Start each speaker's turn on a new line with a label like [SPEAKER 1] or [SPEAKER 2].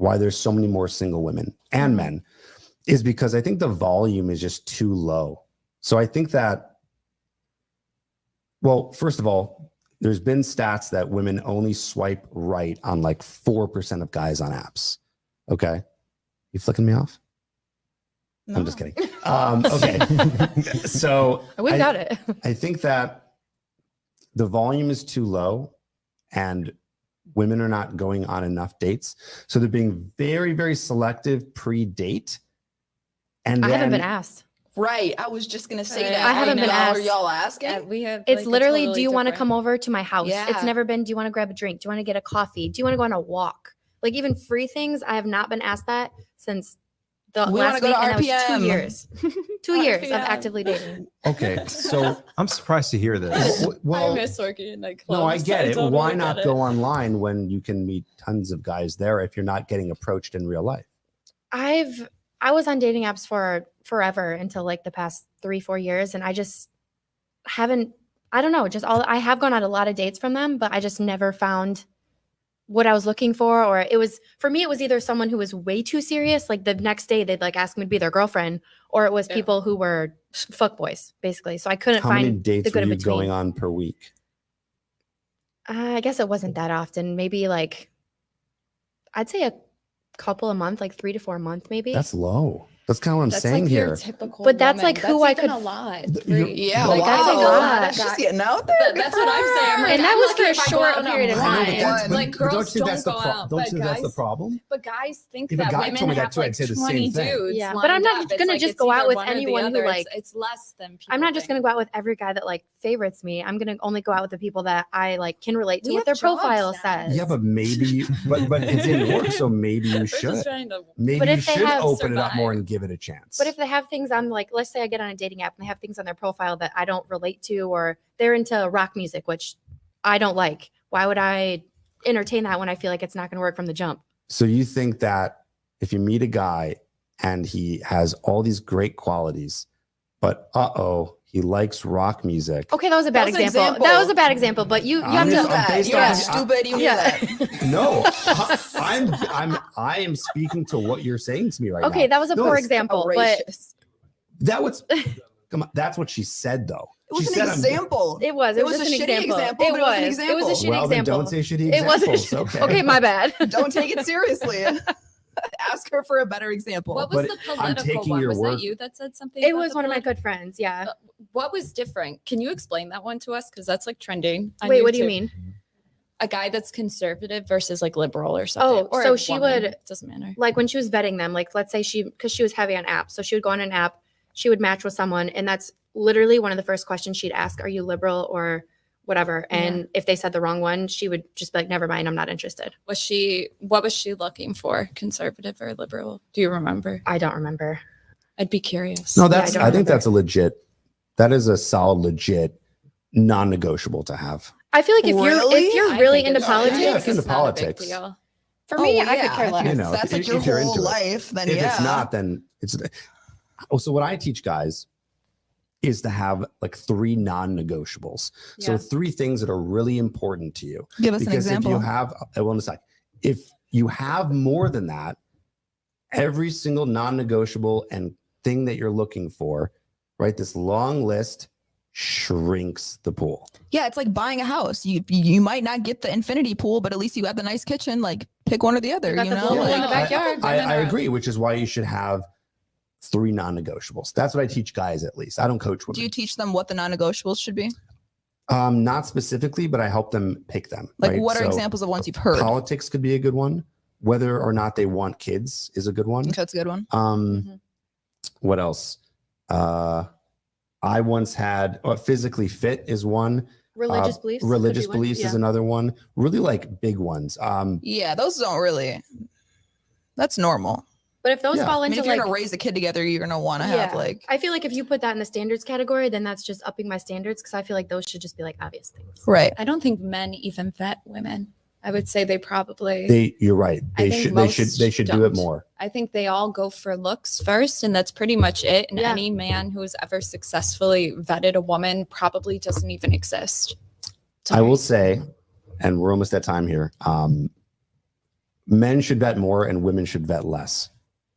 [SPEAKER 1] why there's so many more single women and men is because I think the volume is just too low. So I think that, well, first of all, there's been stats that women only swipe right on like 4% of guys on apps. Okay. You flicking me off? No. I'm just kidding. Okay. So
[SPEAKER 2] we got it.
[SPEAKER 1] I think that the volume is too low and women are not going on enough dates. So they're being very, very selective pre-date. And
[SPEAKER 2] I
[SPEAKER 1] then,
[SPEAKER 2] haven't been asked.
[SPEAKER 3] Right. I was just going to say that.
[SPEAKER 2] I haven't been asked.
[SPEAKER 3] Are y'all asking?
[SPEAKER 4] Yeah, we have.
[SPEAKER 2] It's
[SPEAKER 4] like,
[SPEAKER 2] literally,
[SPEAKER 4] totally
[SPEAKER 2] do you want to
[SPEAKER 4] different-
[SPEAKER 2] come over to my house?
[SPEAKER 3] Yeah.
[SPEAKER 2] It's never been, do you want to grab a drink? Do you want to get a coffee? Do you want to go on a walk? Like even free things, I have not been asked that since the
[SPEAKER 3] We
[SPEAKER 2] last
[SPEAKER 3] wanna
[SPEAKER 2] week,
[SPEAKER 3] go to
[SPEAKER 2] and that was 2
[SPEAKER 3] RPM.
[SPEAKER 2] years. 2 years of
[SPEAKER 3] RPM.
[SPEAKER 2] actively dating.
[SPEAKER 1] okay. So,
[SPEAKER 5] I'm surprised to hear this.
[SPEAKER 1] well,
[SPEAKER 4] I miss working in nightclubs.
[SPEAKER 1] no, I get it.
[SPEAKER 4] totally
[SPEAKER 1] Why
[SPEAKER 4] get
[SPEAKER 1] not
[SPEAKER 4] it.
[SPEAKER 1] go online when you can meet tons of guys there if you're not getting approached in real life?
[SPEAKER 2] I was on dating apps for forever until like the past 3-4 years. And I just haven't, I don't know, I have gone on a lot of dates from them, but I just never found what I was looking for. Or for me, it was either someone who was way too serious. Like the next day they'd like ask me to be their girlfriend, or it was people who were fuckboys basically. So I couldn't
[SPEAKER 1] How
[SPEAKER 2] find
[SPEAKER 1] many dates
[SPEAKER 2] the good
[SPEAKER 1] were
[SPEAKER 2] in
[SPEAKER 1] you
[SPEAKER 2] between.
[SPEAKER 1] going on per week?
[SPEAKER 2] I guess it wasn't that often. Maybe like, I'd say a couple a month, like 3 to 4 a month, maybe.
[SPEAKER 1] That's low. That's kind of what I'm
[SPEAKER 4] That's
[SPEAKER 1] saying
[SPEAKER 4] like
[SPEAKER 1] here.
[SPEAKER 4] your typical
[SPEAKER 2] But that's,
[SPEAKER 4] woman.
[SPEAKER 2] like, who I
[SPEAKER 4] even
[SPEAKER 2] could-
[SPEAKER 4] a lot.
[SPEAKER 3] Yeah.
[SPEAKER 2] Like, that's a lot.
[SPEAKER 3] She's getting out there.
[SPEAKER 4] But that's what I'm saying. I'm like,
[SPEAKER 2] And that
[SPEAKER 4] I'm
[SPEAKER 2] was
[SPEAKER 4] lucky
[SPEAKER 2] for a
[SPEAKER 4] if I go
[SPEAKER 2] short
[SPEAKER 4] out on a
[SPEAKER 2] period of
[SPEAKER 4] run.
[SPEAKER 2] time.
[SPEAKER 1] I know, but that's- but-
[SPEAKER 4] Like
[SPEAKER 1] but don't
[SPEAKER 4] girls
[SPEAKER 1] you think that's the
[SPEAKER 4] don't go
[SPEAKER 1] pro-
[SPEAKER 4] out,
[SPEAKER 1] don't
[SPEAKER 4] but
[SPEAKER 1] you think that's the
[SPEAKER 4] guys-
[SPEAKER 1] problem?
[SPEAKER 4] But guys think
[SPEAKER 1] If a
[SPEAKER 4] that
[SPEAKER 1] guy
[SPEAKER 4] women
[SPEAKER 1] told me that
[SPEAKER 4] have
[SPEAKER 1] too, I'd
[SPEAKER 4] like
[SPEAKER 1] say the same
[SPEAKER 4] 20
[SPEAKER 1] thing.
[SPEAKER 4] dudes.
[SPEAKER 2] Yeah, but I'm
[SPEAKER 4] lined
[SPEAKER 2] not
[SPEAKER 4] up. It's
[SPEAKER 2] gonna
[SPEAKER 4] like
[SPEAKER 2] just
[SPEAKER 4] it's
[SPEAKER 2] go out
[SPEAKER 4] either
[SPEAKER 2] with
[SPEAKER 4] one or the
[SPEAKER 2] anyone who,
[SPEAKER 4] other.
[SPEAKER 2] like-
[SPEAKER 4] It's less than people
[SPEAKER 2] I'm not just
[SPEAKER 4] think.
[SPEAKER 2] going to go out with every guy that like favorites me. I'm going to only go out with the people that I like can relate to
[SPEAKER 4] We
[SPEAKER 2] what
[SPEAKER 4] have
[SPEAKER 2] their profile
[SPEAKER 4] jobs now.
[SPEAKER 2] says.
[SPEAKER 1] Yeah, but maybe, but it didn't work, so maybe you
[SPEAKER 4] We're
[SPEAKER 1] should.
[SPEAKER 4] just trying to.
[SPEAKER 1] Maybe
[SPEAKER 2] But
[SPEAKER 1] you
[SPEAKER 2] if they
[SPEAKER 1] should
[SPEAKER 2] have
[SPEAKER 1] open it up more
[SPEAKER 4] survived.
[SPEAKER 1] and give it a chance.
[SPEAKER 2] But if they have things on, like, let's say I get on a dating app and they have things on their profile that I don't relate to, or they're into rock music, which I don't like, why would I entertain that when I feel like it's not going to work from the jump?
[SPEAKER 1] So you think that if you meet a guy and he has all these great qualities, but he likes rock music.
[SPEAKER 2] Okay, that was a bad
[SPEAKER 3] That was an
[SPEAKER 2] example.
[SPEAKER 3] example.
[SPEAKER 2] That was a bad example, but you
[SPEAKER 1] I'm
[SPEAKER 2] have
[SPEAKER 3] You
[SPEAKER 1] just-
[SPEAKER 3] knew
[SPEAKER 2] to.
[SPEAKER 1] I'm
[SPEAKER 3] that.
[SPEAKER 1] based
[SPEAKER 3] You're
[SPEAKER 1] on-
[SPEAKER 3] not stupid. You knew
[SPEAKER 2] Yeah.
[SPEAKER 3] that.
[SPEAKER 1] No, I am speaking to what you're saying to me right now.
[SPEAKER 2] Okay, that was a
[SPEAKER 1] No,
[SPEAKER 2] poor
[SPEAKER 1] it's
[SPEAKER 2] example, but
[SPEAKER 3] Outrageous.
[SPEAKER 1] That was come on. That's what she said though.
[SPEAKER 3] It was
[SPEAKER 1] She
[SPEAKER 3] an
[SPEAKER 1] said I'm-
[SPEAKER 3] example.
[SPEAKER 2] it was.
[SPEAKER 3] It
[SPEAKER 2] It
[SPEAKER 3] was
[SPEAKER 2] was
[SPEAKER 3] a
[SPEAKER 2] just an
[SPEAKER 3] shitty
[SPEAKER 2] example.
[SPEAKER 3] example,
[SPEAKER 2] It
[SPEAKER 3] but it was an
[SPEAKER 2] was. It was a
[SPEAKER 3] example.
[SPEAKER 2] shitty
[SPEAKER 1] Well, then
[SPEAKER 2] example.
[SPEAKER 1] don't say shitty
[SPEAKER 2] It was.
[SPEAKER 1] examples. Okay.
[SPEAKER 2] Okay, my bad.
[SPEAKER 3] Don't take it seriously. Ask her for a better example.
[SPEAKER 4] What was
[SPEAKER 1] But
[SPEAKER 4] the
[SPEAKER 1] I'm
[SPEAKER 4] political
[SPEAKER 1] taking
[SPEAKER 4] one?
[SPEAKER 1] your
[SPEAKER 4] Was
[SPEAKER 1] word-
[SPEAKER 4] that you that said something?
[SPEAKER 2] It
[SPEAKER 4] about
[SPEAKER 2] was
[SPEAKER 4] the
[SPEAKER 2] one of my
[SPEAKER 4] politi-
[SPEAKER 2] good friends. Yeah.
[SPEAKER 4] What was different? Can you explain that one to us? Because that's like trending. on
[SPEAKER 2] Wait, what do you
[SPEAKER 4] YouTube.
[SPEAKER 2] mean?
[SPEAKER 4] A guy that's conservative versus like liberal or something.
[SPEAKER 2] Oh,
[SPEAKER 4] or
[SPEAKER 2] so
[SPEAKER 4] a
[SPEAKER 2] she
[SPEAKER 4] woman.
[SPEAKER 2] would-
[SPEAKER 4] It doesn't matter.
[SPEAKER 2] Like when she was vetting them, like let's say because she was heavy on apps. So she would go on an app, she would match with someone, and that's literally one of the first questions she'd ask, are you liberal or whatever? And if they said the wrong one, she would just be like, never mind, I'm not interested.
[SPEAKER 4] What was she looking for? Conservative or liberal? Do you remember?
[SPEAKER 2] I don't remember.
[SPEAKER 4] I'd be curious.
[SPEAKER 1] No,
[SPEAKER 2] I
[SPEAKER 1] that's.
[SPEAKER 2] don't
[SPEAKER 1] I think
[SPEAKER 2] remember.
[SPEAKER 1] that's a legit. That is a solid, legit, non-negotiable to have.
[SPEAKER 2] I feel like if
[SPEAKER 3] Really?
[SPEAKER 2] you're
[SPEAKER 4] I
[SPEAKER 2] really
[SPEAKER 4] think
[SPEAKER 2] into
[SPEAKER 4] it's-
[SPEAKER 2] politics,
[SPEAKER 1] Yeah, if you're into
[SPEAKER 4] it's not a big
[SPEAKER 1] politics.
[SPEAKER 4] deal.
[SPEAKER 2] for me,
[SPEAKER 3] Oh,
[SPEAKER 2] I could
[SPEAKER 3] yeah.
[SPEAKER 2] care
[SPEAKER 3] If
[SPEAKER 2] less.
[SPEAKER 1] You know,
[SPEAKER 3] That's
[SPEAKER 1] if-
[SPEAKER 3] like your
[SPEAKER 1] if you're
[SPEAKER 3] whole
[SPEAKER 1] into it.
[SPEAKER 3] life, then
[SPEAKER 1] If
[SPEAKER 3] yeah.
[SPEAKER 1] it's not, then it's. So what I teach guys is to have like 3 non-negotiables. So
[SPEAKER 2] Yeah.
[SPEAKER 1] 3 things that are really important to you.
[SPEAKER 3] Give us an
[SPEAKER 1] Because if
[SPEAKER 3] example.
[SPEAKER 1] you have, well, in a sec, if you have more than that, every single non-negotiable and thing that you're looking for, right? This long list shrinks the pool.
[SPEAKER 3] Yeah, it's like buying a house. You might not get the infinity pool, but at least you got the nice kitchen. Like pick one or the other.
[SPEAKER 2] You got
[SPEAKER 3] You
[SPEAKER 2] the
[SPEAKER 3] know,
[SPEAKER 2] pool in
[SPEAKER 3] like,
[SPEAKER 2] the backyard.
[SPEAKER 1] I agree, which is why you should have 3 non-negotiables. That's what I teach guys, at least. I don't coach women.
[SPEAKER 3] do you teach them what the non-negotiables should be?
[SPEAKER 1] Not specifically, but I help them pick them.
[SPEAKER 3] Like,
[SPEAKER 1] right?
[SPEAKER 3] what are
[SPEAKER 1] So
[SPEAKER 3] examples of ones you've heard?
[SPEAKER 1] Politics could be a good one. Whether or not they want kids is a good one.
[SPEAKER 3] Okay, that's a good one.
[SPEAKER 1] What else? I once had physically fit is one.
[SPEAKER 2] Religious beliefs. could be
[SPEAKER 1] Religious
[SPEAKER 2] one.
[SPEAKER 1] beliefs
[SPEAKER 2] Yeah.
[SPEAKER 1] is another one. Really like big ones.
[SPEAKER 3] Yeah, those don't really. That's normal.
[SPEAKER 2] But if those
[SPEAKER 1] Yeah.
[SPEAKER 2] fall
[SPEAKER 3] I mean,
[SPEAKER 2] into
[SPEAKER 3] if you're
[SPEAKER 2] like,
[SPEAKER 3] gonna raise a kid together, you're gonna want to have
[SPEAKER 2] yeah,
[SPEAKER 3] like
[SPEAKER 2] I feel like if you put that in the standards category, then that's just upping my standards because I feel like those should just be like obvious things.
[SPEAKER 3] right.
[SPEAKER 4] I don't think men even vet women. I would say they probably.
[SPEAKER 1] you're right.
[SPEAKER 4] I
[SPEAKER 1] They
[SPEAKER 4] think
[SPEAKER 1] should
[SPEAKER 4] most
[SPEAKER 1] they should do it
[SPEAKER 4] don't.
[SPEAKER 1] more.
[SPEAKER 4] I think they all go for looks first, and that's pretty much it. And
[SPEAKER 2] Yeah.
[SPEAKER 4] any man who has ever successfully vetted a woman probably doesn't even exist.
[SPEAKER 1] I will say, and we're almost at time here. Men should vet more and women should vet less.